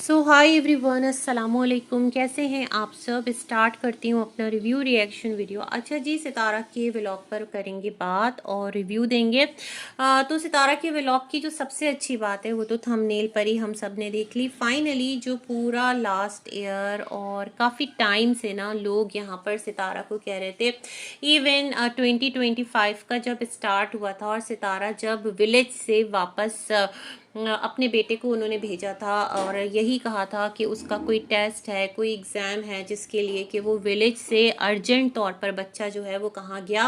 सो hi everyone, अस्सलाम वालेकुम। कैसे हैं आप सब। स्टार्ट करती हूँ अपना रिव्यू रिएक्शन वीडियो। अच्छा जी, सितारा के व्लॉग पर करेंगे बात और रिव्यू देंगे। तो सितारा के व्लॉग की जो सबसे अच्छी बात है वो तो थंबनेल पर ही हम सब ने देख ली। फाइनली जो पूरा लास्ट ईयर और काफ़ी टाइम से ना लोग यहाँ पर सितारा को कह रहे थे। इवन 2025 का जब स्टार्ट हुआ था और सितारा जब विलेज से वापस अपने बेटे को उन्होंने भेजा था और यही कहा था कि उसका कोई टेस्ट है, कोई एग्ज़ाम है जिसके लिए कि वो विलेज से अर्जेंट तौर पर बच्चा जो है वो कहाँ गया,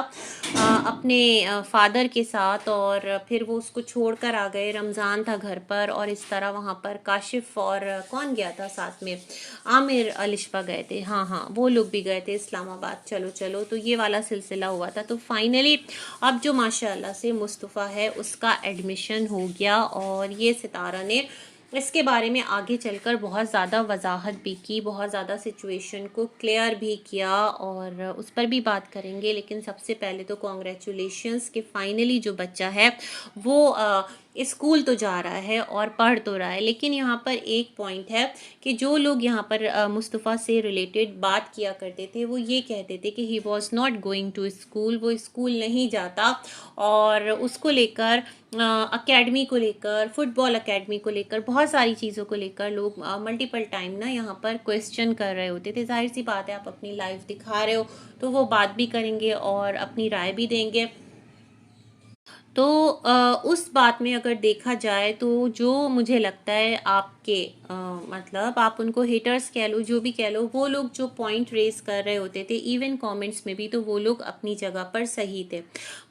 अपने फादर के साथ। और फिर वो उसको छोड़कर आ गए। रमज़ान था घर पर और इस तरह वहाँ पर काशिफ और कौन गया था साथ में, आमिर अलिशफा गए थे। हाँ हाँ, वो लोग भी गए थे इस्लामाबाद। चलो चलो, तो ये वाला सिलसिला हुआ था। तो फाइनली अब जो माशाल्लाह से मुस्तफ़ा है उसका एडमिशन हो गया और ये सितारा ने इसके बारे में आगे चलकर बहुत ज़्यादा वजाहत भी की, बहुत ज़्यादा सिचुएशन को क्लियर भी किया और उस पर भी बात करेंगे। लेकिन सबसे पहले तो कॉन्ग्रेचुलेशंस कि फाइनली जो बच्चा है वो स्कूल तो जा रहा है और पढ़ तो रहा है। लेकिन यहाँ पर एक पॉइंट है कि जो लोग यहाँ पर मुस्तफ़ा से रिलेटेड बात किया करते थे वो ये कहते थे कि he was not going to school, वो स्कूल नहीं जाता। और उसको लेकर अकेडमी को लेकर, फुटबॉल अकेडमी को लेकर, बहुत सारी चीज़ों को लेकर लोग मल्टीपल टाइम ना यहाँ पर क्वेश्चन कर रहे होते थे। जाहिर सी बात है, आप अपनी लाइफ दिखा रहे हो तो वो बात भी करेंगे और अपनी राय भी देंगे। तो उस बात में अगर देखा जाए तो जो मुझे लगता है आपके मतलब आप उनको हेटर्स कह लो, जो भी कह लो, वो लोग जो पॉइंट रेस कर रहे होते थे इवन कमेंट्स में भी, तो वो लोग अपनी जगह पर सही थे।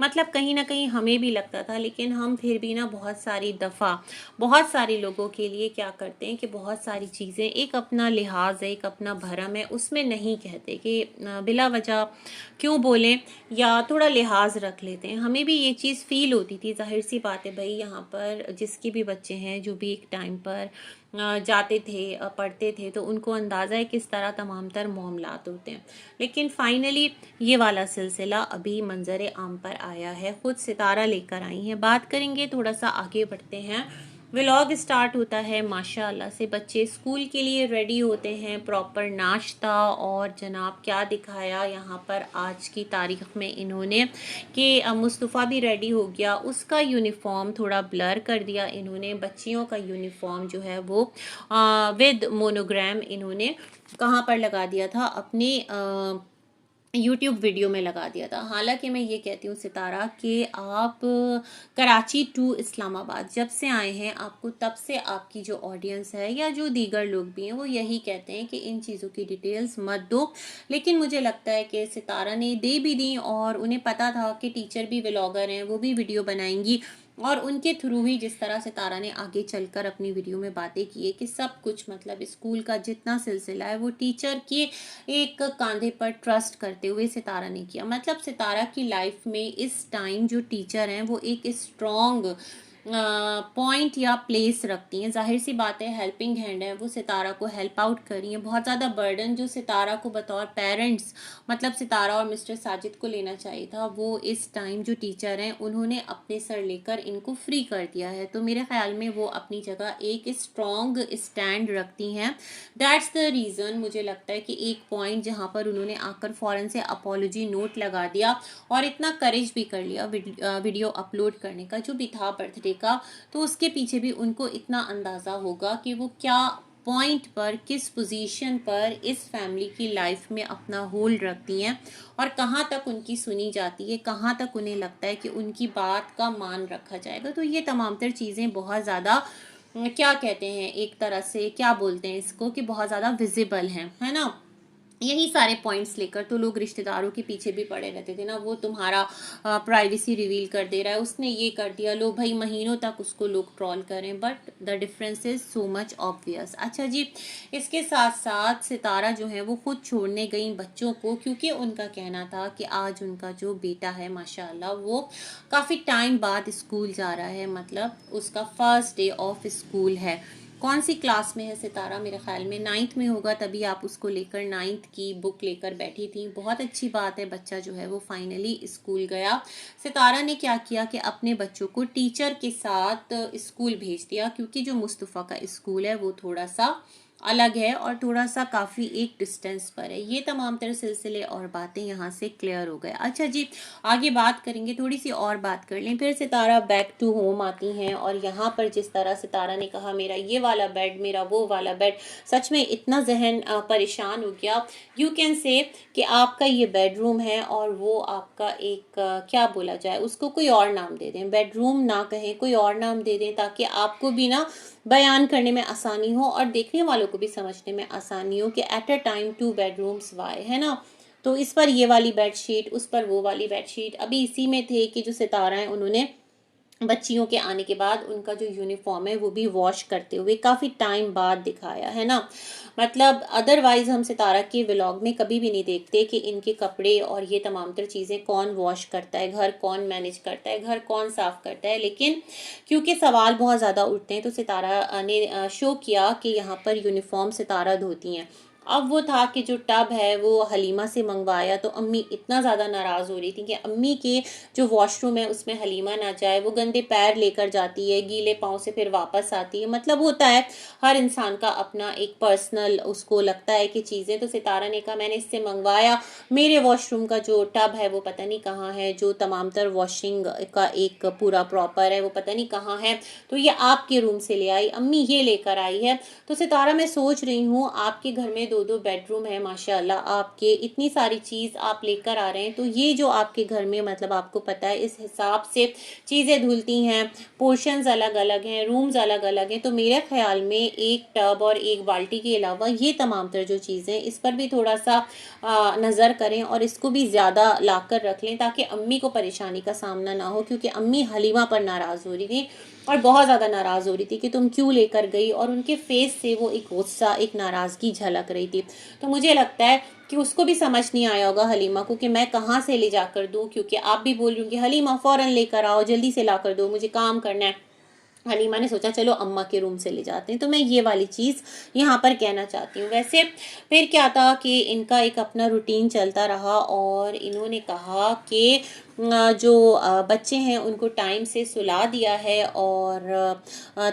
मतलब कहीं ना कहीं हमें भी लगता था, लेकिन हम फिर भी ना बहुत सारी दफ़ा बहुत सारे लोगों के लिए क्या करते हैं कि बहुत सारी चीज़ें, एक अपना लिहाज है, एक अपना भरम है, उसमें नहीं कहते कि बिला वजह क्यों बोलें, या थोड़ा लिहाज रख लेते हैं। हमें भी ये चीज़ फील होती थी। जाहिर सी बात है भाई, यहाँ पर जिसके भी बच्चे हैं जो भी एक टाइम पर जाते थे, पढ़ते थे, तो उनको अंदाज़ा है किस तरह तमाम तर मामलात होते हैं। लेकिन फाइनली ये वाला सिलसिला अभी मंजर आम पर आया है, खुद सितारा लेकर आई हैं। बात करेंगे, थोड़ा सा आगे बढ़ते हैं। व्लॉग स्टार्ट होता है माशाल्लाह से, बच्चे स्कूल के लिए रेडी होते हैं, प्रॉपर नाश्ता। और जनाब क्या दिखाया यहाँ पर आज की तारीख में इन्होंने कि मुस्तफ़ा भी रेडी हो गया, उसका यूनिफॉर्म थोड़ा ब्लर कर दिया इन्होंने। बच्चियों का यूनिफॉर्म जो है वो विद मोनोग्राम इन्होंने कहाँ पर लगा दिया था, अपने यूट्यूब वीडियो में लगा दिया था। हालांकि मैं ये कहती हूँ सितारा कि आप कराची टू इस्लामाबाद जब से आए हैं, आपको तब से आपकी जो ऑडियंस है या जो दीगर लोग भी हैं वो यही कहते हैं कि इन चीज़ों की डिटेल्स मत दो। लेकिन मुझे लगता है कि सितारा ने दे भी दी और उन्हें पता था कि टीचर भी व्लॉगर हैं, वो भी वीडियो बनाएंगी और उनके थ्रू ही जिस तरह सितारा ने आगे चलकर अपनी वीडियो में बातें की है कि सब कुछ मतलब स्कूल का जितना सिलसिला है वो टीचर के एक कंधे पर ट्रस्ट करते हुए सितारा ने किया। मतलब सितारा की लाइफ में इस टाइम जो टीचर हैं वो एक स्ट्रॉन्ग पॉइंट या प्लेस रखती हैं। जाहिर सी बात है, हेल्पिंग हैंड है, वो सितारा को हेल्प आउट कर रही हैं। बहुत ज़्यादा बर्डन जो सितारा को बतौर पेरेंट्स, मतलब सितारा और मिस्टर साजिद को लेना चाहिए था, वो इस टाइम जो टीचर हैं उन्होंने अपने सर लेकर इनको फ्री कर दिया है। तो मेरे ख्याल में वो अपनी जगह एक स्ट्रॉन्ग स्टैंड रखती हैं। दैट्स द रीज़न मुझे लगता है कि एक पॉइंट जहाँ पर उन्होंने आकर फ़ौरन से अपॉलोजी नोट लगा दिया और इतना करेज भी कर लिया वीडियो अपलोड करने का जो भी था बर्थडे का, तो उसके पीछे भी उनको इतना अंदाज़ा होगा कि वो क्या पॉइंट पर, किस पोजीशन पर इस फैमिली की लाइफ में अपना होल्ड रखती हैं और कहाँ तक उनकी सुनी जाती है, कहाँ तक उन्हें लगता है कि उनकी बात का मान रखा जाएगा। तो ये तमाम तर चीज़ें बहुत ज़्यादा क्या कहते हैं, एक तरह से क्या बोलते हैं इसको, कि बहुत ज़्यादा विजिबल हैं, है ना। यही सारे पॉइंट्स लेकर तो लोग रिश्तेदारों के पीछे भी पड़े रहते थे ना, वो तुम्हारा प्राइवेसी रिवील कर दे रहा है, उसने ये कर दिया, लो भाई महीनों तक उसको लोग ट्रॉल करें, but the difference is so much obvious. अच्छा जी, इसके साथ साथ सितारा जो है वो खुद छोड़ने गई बच्चों को, क्योंकि उनका कहना था कि आज उनका जो बेटा है माशाल्लाह वो काफ़ी टाइम बाद स्कूल जा रहा है, मतलब उसका फर्स्ट डे ऑफ स्कूल है। कौन सी क्लास में है सितारा? मेरे ख्याल में 9th में होगा, तभी आप उसको लेकर 9th की बुक लेकर बैठी थी। बहुत अच्छी बात है, बच्चा जो है वो फाइनली स्कूल गया। सितारा ने क्या किया कि अपने बच्चों को टीचर के साथ स्कूल भेज दिया, क्योंकि जो मुस्तफ़ा का स्कूल है वो थोड़ा सा अलग है और थोड़ा सा काफ़ी एक डिस्टेंस पर है। ये तमाम तरह सिलसिले और बातें यहाँ से क्लियर हो गए। अच्छा जी, आगे बात करेंगे, थोड़ी सी और बात कर लें। फिर सितारा बैक टू होम आती हैं और यहाँ पर जिस तरह सितारा ने कहा मेरा ये वाला बेड, मेरा वो वाला बेड, सच में इतना जहन परेशान हो गया। यू कैन से कि आपका ये बेडरूम है और वो आपका एक क्या बोला जाए, उसको कोई और नाम दे दें, बेडरूम ना कहें, कोई और नाम दे दें, ताकि आपको भी ना बयान करने में आसानी हो और देखने वालों को भी समझने में आसानी हो कि एट अ टाइम 2 बेडरूम्स वाई, है ना। तो इस पर ये वाली बेडशीट, उस पर वो वाली बेडशीट। अभी इसी में थे कि जो सितारा हैं उन्होंने बच्चियों के आने के बाद उनका जो यूनिफॉर्म है वो भी वॉश करते हुए काफ़ी टाइम बाद दिखाया, है ना। मतलब अदरवाइज हम सितारा के व्लॉग में कभी भी नहीं देखते कि इनके कपड़े और ये तमाम तर चीज़ें कौन वॉश करता है, घर कौन मैनेज करता है, घर कौन साफ़ करता है। लेकिन क्योंकि सवाल बहुत ज़्यादा उठते हैं तो सितारा ने शो किया कि यहाँ पर यूनिफॉर्म सितारा धोती हैं। अब वो था कि जो टब है वो हलीमा से मंगवाया, तो अम्मी इतना ज़्यादा नाराज़ हो रही थी कि अम्मी के जो वॉशरूम है उसमें हलीमा ना जाए, वो गंदे पैर लेकर जाती है, गीले पाँव से फिर वापस आती है। मतलब होता है हर इंसान का अपना एक पर्सनल उसको लगता है कि चीज़ें। तो सितारा ने कहा मैंने इससे मंगवाया, मेरे वॉशरूम का जो टब है वो पता नहीं कहाँ है, जो तमाम तर वॉशिंग का एक पूरा प्रॉपर है वो पता नहीं कहाँ है, तो ये आपके रूम से ले आई, अम्मी ये लेकर आई है। तो सितारा मैं सोच रही हूँ आपके घर में 2-2 बेडरूम है माशाल्लाह, आपके इतनी सारी चीज़ आप लेकर आ रहे हैं, तो ये जो आपके घर में मतलब आपको पता है इस हिसाब से चीज़ें धुलती हैं, पोर्शंस अलग अलग हैं, रूम्स अलग अलग हैं। तो मेरे ख्याल में एक टब और एक बाल्टी के अलावा ये तमाम तर जो चीज़ें, इस पर भी थोड़ा सा नज़र करें और इसको भी ज़्यादा ला कर रख लें ताकि अम्मी को परेशानी का सामना ना हो। क्योंकि अम्मी हलीमा पर नाराज़ हो रही थी और बहुत ज़्यादा नाराज़ हो रही थी कि तुम क्यों लेकर गई, और उनके फेस से वो एक गुस्सा, एक नाराज़गी झलक रही थी। तो मुझे लगता है कि उसको भी समझ नहीं आया होगा हलीमा को कि मैं कहाँ से ले जाकर दूँ, क्योंकि आप भी बोल रही हूँ कि हलीमा फ़ौरन लेकर आओ, जल्दी से ला कर दो, मुझे काम करना है। हलीमा ने सोचा चलो अम्मा के रूम से ले जाते हैं। तो मैं ये वाली चीज़ यहाँ पर कहना चाहती हूँ। वैसे फिर क्या था कि इनका एक अपना रूटीन चलता रहा और इन्होंने कहा कि जो बच्चे हैं उनको टाइम से सुला दिया है और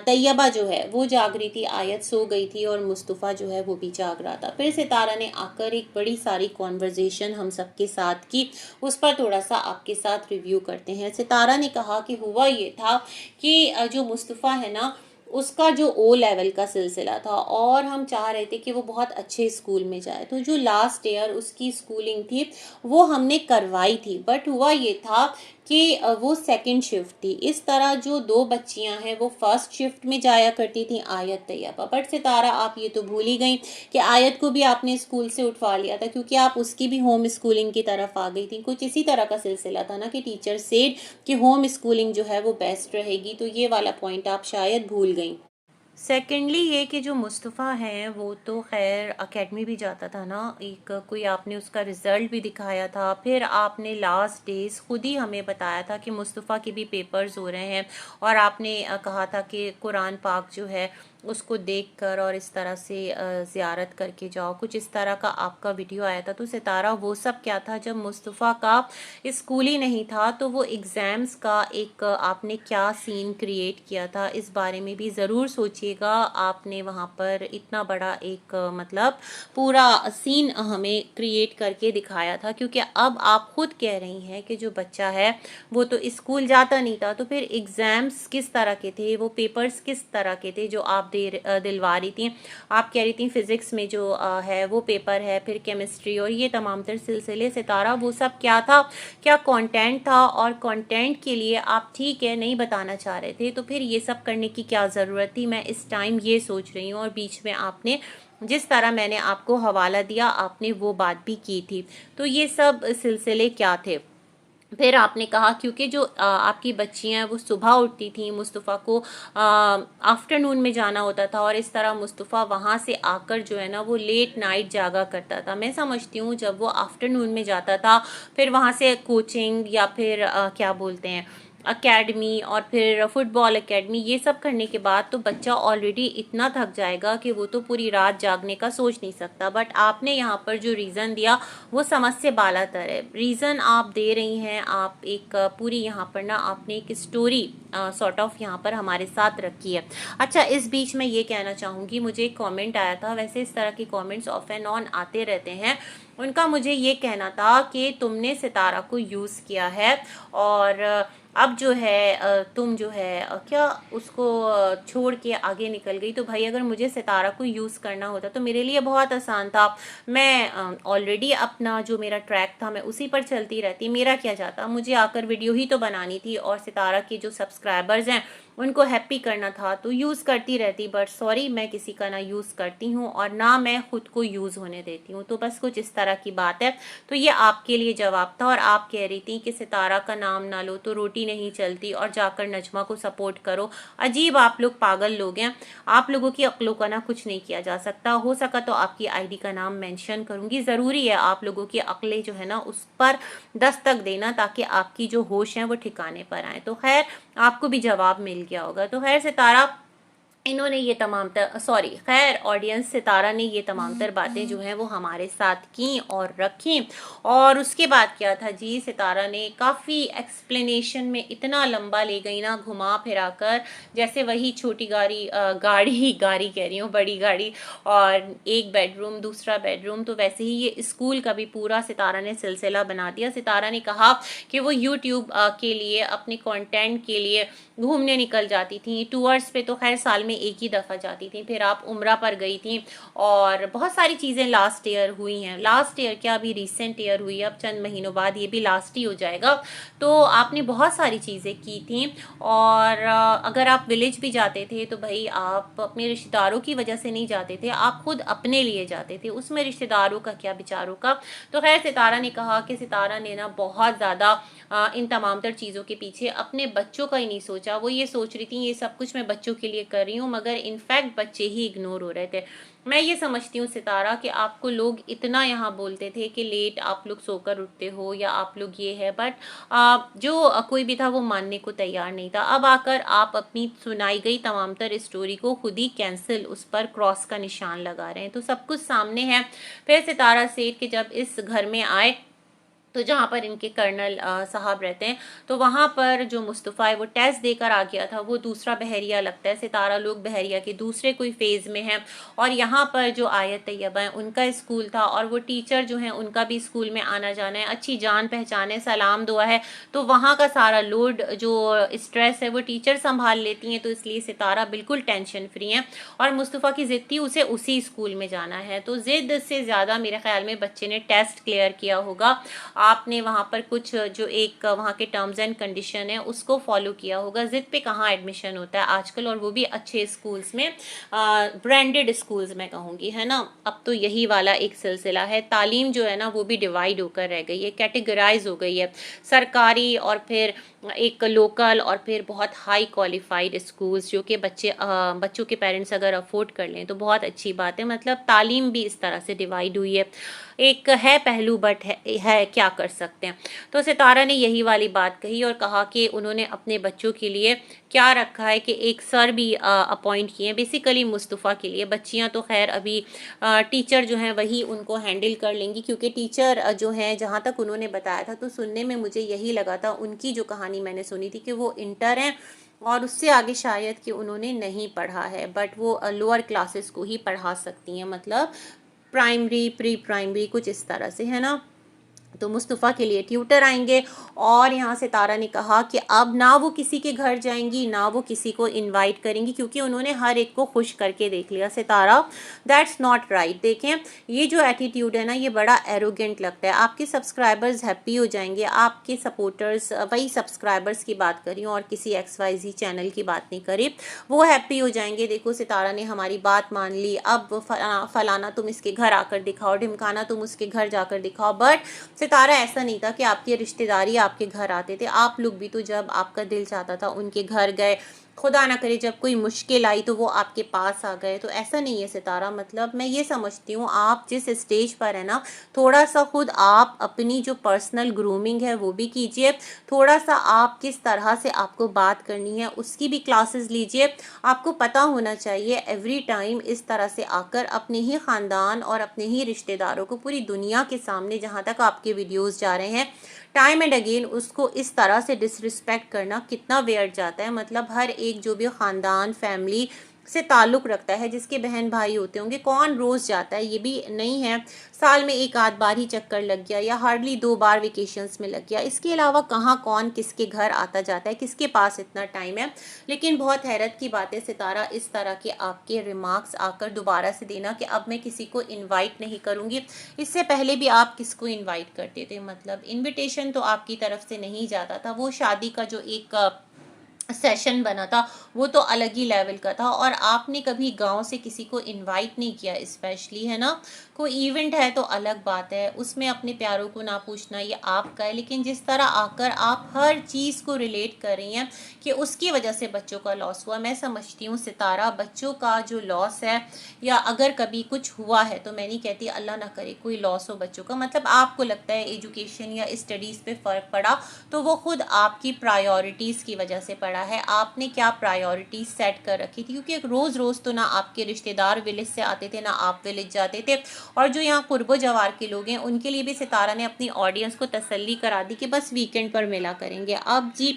तैयबा जो है वो जाग रही थी, आयत सो गई थी और मुस्तफ़ा जो है वो भी जाग रहा था। फिर सितारा ने आकर एक बड़ी सारी कॉन्वर्जेशन हम सबके साथ की, उस पर थोड़ा सा आपके साथ रिव्यू करते हैं। सितारा ने कहा कि हुआ ये था कि जो मुस्तफ़ा है ना उसका जो ओ लेवल का सिलसिला था और हम चाह रहे थे कि वो बहुत अच्छे स्कूल में जाए, तो जो लास्ट ईयर उसकी स्कूलिंग थी वो हमने करवाई थी। बट हुआ ये था कि वो सेकंड शिफ्ट थी। इस तरह जो 2 बच्चियां हैं वो फर्स्ट शिफ्ट में जाया करती थी, आयत तैयबा। बट सितारा आप ये तो भूल ही गई कि आयत को भी आपने स्कूल से उठवा लिया था, क्योंकि आप उसकी भी होम स्कूलिंग की तरफ आ गई थी। कुछ इसी तरह का सिलसिला था ना कि टीचर सेड कि होम स्कूलिंग जो है वो बेस्ट रहेगी, तो ये वाला पॉइंट आप शायद भूल गई। सेकेंडली ये कि जो मुस्तफ़ा है वो तो खैर एकेडमी भी जाता था ना, एक कोई आपने उसका रिज़ल्ट भी दिखाया था, फिर आपने लास्ट डेज खुद ही हमें बताया था कि मुस्तफ़ा के भी पेपर्स हो रहे हैं और आपने कहा था कि कुरान पाक जो है उसको देखकर और इस तरह से ज़ियारत करके जाओ, कुछ इस तरह का आपका वीडियो आया था। तो सितारा वो सब क्या था, जब मुस्तफ़ा का स्कूल ही नहीं था तो वो एग्ज़ाम्स का एक आपने क्या सीन क्रिएट किया था, इस बारे में भी ज़रूर सोचिएगा। आपने वहाँ पर इतना बड़ा एक मतलब पूरा सीन हमें क्रिएट करके दिखाया था, क्योंकि अब आप खुद कह रही हैं कि जो बच्चा है वो तो स्कूल जाता नहीं था, तो फिर एग्ज़ाम्स किस तरह के थे, वो पेपर्स किस तरह के थे जो आप दिलवा रही थी। आप कह रही थी फिज़िक्स में जो है वो पेपर है, फिर केमिस्ट्री और ये तमाम तर सिलसिले। सितारा वो सब क्या था, क्या कंटेंट था, और कंटेंट के लिए आप ठीक है नहीं बताना चाह रहे थे, तो फिर ये सब करने की क्या ज़रूरत थी, मैं इस टाइम ये सोच रही हूँ। और बीच में आपने जिस तरह मैंने आपको हवाला दिया आपने वो बात भी की थी। तो ये सब सिलसिले क्या थे। फिर आपने कहा क्योंकि जो आपकी बच्चियां हैं वो सुबह उठती थी, मुस्तफ़ा को आफ्टरनून में जाना होता था और इस तरह मुस्तफ़ा वहाँ से आकर जो है ना वो लेट नाइट जागा करता था। मैं समझती हूँ जब वो आफ्टरनून में जाता था फिर वहाँ से कोचिंग या फिर क्या बोलते हैं एकेडमी और फिर फुटबॉल एकेडमी ये सब करने के बाद तो बच्चा ऑलरेडी इतना थक जाएगा कि वो तो पूरी रात जागने का सोच नहीं सकता। बट आपने यहाँ पर जो रीज़न दिया वो समझ से बालातर है। रीज़न आप दे रही हैं, आप एक पूरी यहाँ पर ना आपने एक स्टोरी सॉर्ट ऑफ यहाँ पर हमारे साथ रखी है। अच्छा, इस बीच में ये कहना चाहूँगी, मुझे एक कमेंट आया था, वैसे इस तरह के कमेंट्स ऑफ एंड ऑन आते रहते हैं। उनका मुझे ये कहना था कि तुमने सितारा को यूज़ किया है और अब जो है तुम जो है क्या उसको छोड़ के आगे निकल गई। तो भाई, अगर मुझे सितारा को यूज़ करना होता तो मेरे लिए बहुत आसान था। मैं ऑलरेडी अपना जो मेरा ट्रैक था मैं उसी पर चलती रहती, मेरा क्या जाता। मुझे आकर वीडियो ही तो बनानी थी और सितारा के जो सब्सक्राइबर्स हैं उनको हैप्पी करना था, तो यूज़ करती रहती। बट सॉरी, मैं किसी का ना यूज़ करती हूँ और ना मैं खुद को यूज़ होने देती हूँ। तो बस कुछ इस तरह की बात है। तो ये आपके लिए जवाब था। और आप कह रही थी कि सितारा का नाम ना लो तो रोटी नहीं चलती और जाकर नजमा को सपोर्ट करो। अजीब, आप लोग पागल लोग हैं। आप लोगों की अक्लों का ना कुछ नहीं किया जा सकता। हो सका तो आपकी आईडी का नाम मेंशन करूंगी। ज़रूरी है आप लोगों की अक्लें जो है ना उस पर दस्तक देना, ताकि आपकी जो होश है वो ठिकाने पर आए। तो खैर, आपको भी जवाब मिल गया होगा। तो खैर सितारा, इन्होंने ये तमाम खैर ऑडियंस, सितारा ने ये तमाम तर बातें जो हैं वो हमारे साथ की और रखी। और उसके बाद क्या था जी, सितारा ने काफ़ी एक्सप्लेनेशन में इतना लंबा ले गई ना, घुमा फिरा कर, जैसे वही छोटी गाड़ी कह रही हूँ, बड़ी गाड़ी और एक बेडरूम दूसरा बेडरूम। तो वैसे ही ये स्कूल का भी पूरा सितारा ने सिलसिला बना दिया। सितारा ने कहा कि वो यूट्यूब के लिए, अपने कंटेंट के लिए घूमने निकल जाती थी। टूर्स पे तो खैर साल में एक ही दफ़ा जाती थी। फिर आप उम्रा पर गई थी और बहुत सारी चीज़ें लास्ट ईयर हुई हैं। लास्ट ईयर क्या, अभी रिसेंट ईयर हुई, अब चंद महीनों बाद ये भी लास्ट ही हो जाएगा। तो आपने बहुत सारी चीज़ें की थी। और अगर आप विलेज भी जाते थे तो भाई आप अपने रिश्तेदारों की वजह से नहीं जाते थे, आप खुद अपने लिए जाते थे। उसमें रिश्तेदारों का क्या, बेचारों का। तो खैर सितारा ने कहा कि सितारा ने ना बहुत ज़्यादा इन तमाम तर चीज़ों के पीछे अपने बच्चों का ही नहीं सोचा। वो ये सोच रही थी ये सब कुछ मैं बच्चों के लिए कर रही हूँ, मगर इनफैक्ट बच्चे ही इग्नोर हो रहे थे। मैं ये समझती हूँ सितारा कि आपको लोग इतना यहाँ बोलते थे कि लेट आप लोग सोकर उठते हो या आप लोग ये है, बट जो कोई भी था वो मानने को तैयार नहीं था। अब आकर आप अपनी सुनाई गई तमाम तर स्टोरी को खुद ही कैंसिल, उस पर क्रॉस का निशान लगा रहे हैं। तो सब कुछ सामने है। फिर सितारा सेठ के जब इस घर में आए, तो जहाँ पर इनके कर्नल साहब रहते हैं, तो वहाँ पर जो मुस्तफ़ा है वो टेस्ट देकर आ गया था। वो दूसरा बहरिया लगता है। सितारा लोग बहरिया के दूसरे कोई फेज़ में हैं। और यहाँ पर जो आयत तैयबा है उनका स्कूल था और वो टीचर जो हैं उनका भी स्कूल में आना जाना है, अच्छी जान पहचान है, सलाम दुआ है। तो वहाँ का सारा लोड जो स्ट्रेस है वो टीचर संभाल लेती हैं। तो इसलिए सितारा बिल्कुल टेंशन फ्री हैं। और मुस्तफ़ा की ज़िद थी उसे उसी स्कूल में जाना है। तो ज़िद से ज़्यादा मेरे ख्याल में बच्चे ने टेस्ट क्लियर किया होगा। आपने वहाँ पर कुछ जो एक वहाँ के टर्म्स एंड कंडीशन है उसको फॉलो किया होगा। जिद पे कहाँ एडमिशन होता है आजकल, और वो भी अच्छे स्कूल्स में, ब्रांडेड स्कूल्स में कहूँगी, है ना। अब तो यही वाला एक सिलसिला है। तालीम जो है ना वो भी डिवाइड होकर रह गई है, कैटेगराइज हो गई है। सरकारी और फिर एक लोकल और फिर बहुत हाई क्वालिफाइड स्कूल्स, जो कि बच्चों के पेरेंट्स अगर अफोर्ड कर लें तो बहुत अच्छी बात है। मतलब तालीम भी इस तरह से डिवाइड हुई है। एक है पहलू, बट है क्या कर सकते हैं। तो सितारा ने यही वाली बात कही और कहा कि उन्होंने अपने बच्चों के लिए क्या रखा है कि एक सर भी अपॉइंट किए हैं, बेसिकली मुस्तफ़ा के लिए। बच्चियां तो खैर अभी टीचर जो हैं वही उनको हैंडल कर लेंगी, क्योंकि टीचर जो हैं, जहाँ तक उन्होंने बताया था तो सुनने में मुझे यही लगा था, उनकी जो कहानी मैंने सुनी थी कि वो इंटर हैं और उससे आगे शायद कि उन्होंने नहीं पढ़ा है, बट वो लोअर क्लासेस को ही पढ़ा सकती हैं, मतलब प्राइमरी, प्री प्राइमरी, कुछ इस तरह से, है ना। तो मुस्तफ़ा के लिए ट्यूटर आएंगे। और यहाँ सितारा ने कहा कि अब ना वो किसी के घर जाएंगी ना वो किसी को इनवाइट करेंगी, क्योंकि उन्होंने हर एक को खुश करके देख लिया। सितारा, दैट्स नॉट राइट। देखें, ये जो एटीट्यूड है ना ये बड़ा एरोगेंट लगता है। आपके सब्सक्राइबर्स हैप्पी हो जाएंगे, आपके सपोर्टर्स, वही सब्सक्राइबर्स की बात करी और किसी XYZ चैनल की बात नहीं करी, वो हैप्पी हो जाएंगे। देखो सितारा ने हमारी बात मान ली, अब फलाना तुम इसके घर आकर दिखाओ, ढिमकाना तुम उसके घर जाकर दिखाओ। बट सितारा ऐसा नहीं था कि आपके रिश्तेदारी आपके घर आते थे। आप लोग भी तो जब आपका दिल चाहता था उनके घर गए, खुदा ना करे जब कोई मुश्किल आई तो वो आपके पास आ गए। तो ऐसा नहीं है सितारा, मतलब मैं ये समझती हूँ आप जिस स्टेज पर है ना, थोड़ा सा खुद आप अपनी जो पर्सनल ग्रूमिंग है वो भी कीजिए, थोड़ा सा आप किस तरह से आपको बात करनी है उसकी भी क्लासेस लीजिए। आपको पता होना चाहिए एवरी टाइम इस तरह से आकर अपने ही ख़ानदान और अपने ही रिश्तेदारों को पूरी दुनिया के सामने, जहाँ तक आपके वीडियोस जा रहे हैं, टाइम एंड अगेन उसको इस तरह से डिसरिस्पेक्ट करना कितना वेयर जाता है। मतलब हर एक जो भी ख़ानदान फैमिली से ताल्लुक़ रखता है, जिसके बहन भाई होते होंगे, कौन रोज़ जाता है? ये भी नहीं है, साल में एक आध बार ही चक्कर लग गया या हार्डली 2 बार वेकेशंस में लग गया। इसके अलावा कहाँ कौन किसके घर आता जाता है, किसके पास इतना टाइम है? लेकिन बहुत हैरत की बात है सितारा, इस तरह के आपके रिमार्क्स आकर दोबारा से देना कि अब मैं किसी को इनवाइट नहीं करूँगी। इससे पहले भी आप किसको इनवाइट करते थे? मतलब इनविटेशन तो आपकी तरफ से नहीं जाता था, वो शादी का जो एक सेशन बना था वो तो अलग ही लेवल का था, और आपने कभी गांव से किसी को इनवाइट नहीं किया स्पेशली, है ना? कोई इवेंट है तो अलग बात है, उसमें अपने प्यारों को ना पूछना ये आपका है। लेकिन जिस तरह आकर आप हर चीज़ को रिलेट कर रही हैं कि उसकी वजह से बच्चों का लॉस हुआ, मैं समझती हूँ सितारा बच्चों का जो लॉस है, या अगर कभी कुछ हुआ है तो मैं नहीं कहती अल्लाह ना करे कोई लॉस हो बच्चों का, मतलब आपको लगता है एजुकेशन या स्टडीज़ पे फ़र्क पड़ा तो वो खुद आपकी प्रायोरिटीज़ की वजह से पड़ा है। आपने क्या प्रायोरिटीज़ सेट कर रखी थी? क्योंकि रोज़ रोज़ तो ना आपके रिश्तेदार विलेज से आते थे ना आप विलेज जाते थे, और जो यहाँ कुर्बो जवार के लोग हैं उनके लिए भी सितारा ने अपनी ऑडियंस को तसल्ली करा दी कि बस वीकेंड पर मिला करेंगे। अब जी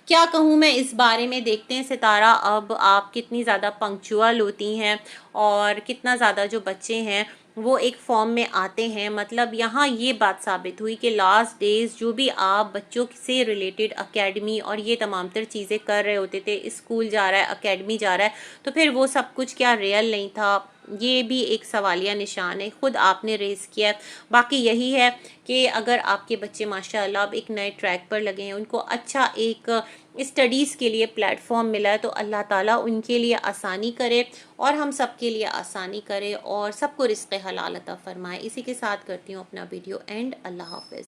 क्या कहूँ मैं इस बारे में, देखते हैं सितारा अब आप कितनी ज़्यादा पंक्चुअल होती हैं और कितना ज़्यादा जो बच्चे हैं वो एक फॉर्म में आते हैं। मतलब यहाँ ये बात साबित हुई कि लास्ट डेज जो भी आप बच्चों से रिलेटेड एकेडमी और ये तमाम तर चीज़ें कर रहे होते थे, स्कूल जा रहा है, एकेडमी जा रहा है, तो फिर वो सब कुछ क्या रियल नहीं था? ये भी एक सवालिया निशान है, खुद आपने रेस किया है। बाकी यही है कि अगर आपके बच्चे माशाल्लाह अब एक नए ट्रैक पर लगे हैं, उनको अच्छा एक स्टडीज़ के लिए प्लेटफॉर्म मिला है, तो अल्लाह ताला उनके लिए आसानी करे और हम सब के लिए आसानी करे और सबको रिज़्क़ हलाल अता फ़रमाए। इसी के साथ करती हूँ अपना वीडियो एंड। अल्लाह हाफ़िज़।